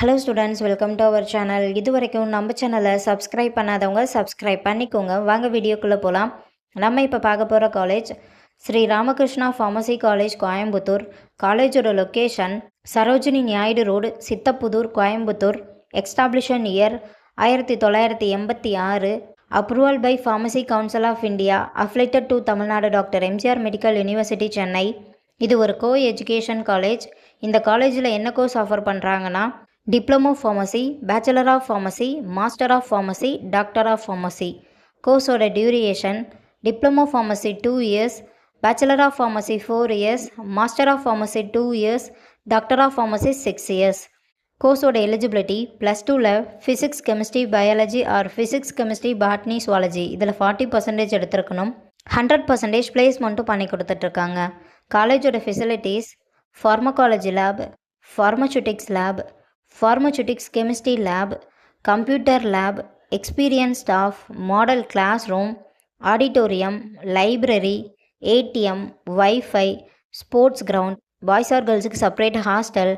Hello students, welcome to our channel. இது வரைக்கும் நம்ம சேனலை சப்ஸ்கிரைப் பண்ணாதவங்க சப்ஸ்கிரைப் பண்ணிக்கோங்க. வாங்க வீடியோக்குள்ளே போகலாம். நம்ம இப்போ பார்க்க போகிற college Shri Ramakrishna pharmacy college, Coimbatore. காலேஜோட location Sarojini Naidu road, Sidhapudur, Coimbatore. Establishment year 1986. Approval by pharmacy council of India. Affiliated to Tamil Nadu doctor MGR medical university, Chennai. இது ஒரு கோ எஜுகேஷன் காலேஜ். இந்த காலேஜில் என்ன கோர்ஸ் ஆஃபர் பண்ணுறாங்கன்னா diploma pharmacy, bachelor of pharmacy, master of pharmacy, doctor of pharmacy. கோர்ஸோட duration diploma pharmacy 2 years, bachelor of pharmacy 4 years, master of pharmacy 2 years, doctor of pharmacy 6 years. கோர்ஸோட eligibility +2ல் physics, chemistry, biology or physics, chemistry, botany, zoology இதில் 40% எடுத்திருக்கணும். 100% பிளேஸ்மெண்ட்டும் பண்ணி கொடுத்துட்ருக்காங்க. காலேஜோட facilities pharmacology lab, pharmaceutics lab, pharmaceutics chemistry lab, computer lab, experience staff, model class room, auditorium, library, ATM, wifi, sports ground, boys or கேர்ள்ஸுக்கு separate hostel,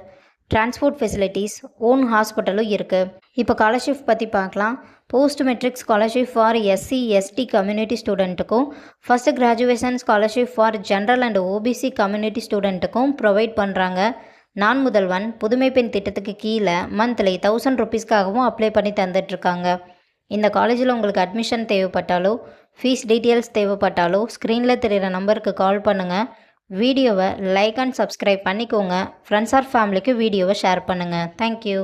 transport facilities, own ஹாஸ்பிட்டலும் இருக்குது. இப்போ ஸ்காலர்ஷிப் பற்றி பார்க்கலாம். Post matric scholarship for SC ST community ஸ்டூடெண்ட்டுக்கும், first graduation scholarship for general and OBC community ஸ்டூடெண்ட்டுக்கும் provide பண்ணுறாங்க. நான் முதல்வன் புதுமை பெண் திட்டத்துக்கு கீழே மந்த்லி 1000 ருபீஸ்க்காகவும் அப்ளை பண்ணி தந்துட்டுருக்காங்க. இந்த காலேஜில் உங்களுக்கு அட்மிஷன் தேவைப்பட்டாலோ, ஃபீஸ் டீட்டெயில்ஸ் தேவைப்பட்டாலோ ஸ்க்ரீனில் தெரிகிற நம்பருக்கு கால் பண்ணுங்கள். வீடியோவை லைக் அண்ட் சப்ஸ்கிரைப் பண்ணிக்கோங்க. ஃப்ரெண்ட்ஸ் ஆர் ஃபேமிலிக்கு வீடியோவை ஷேர் பண்ணுங்கள். தேங்க்யூ.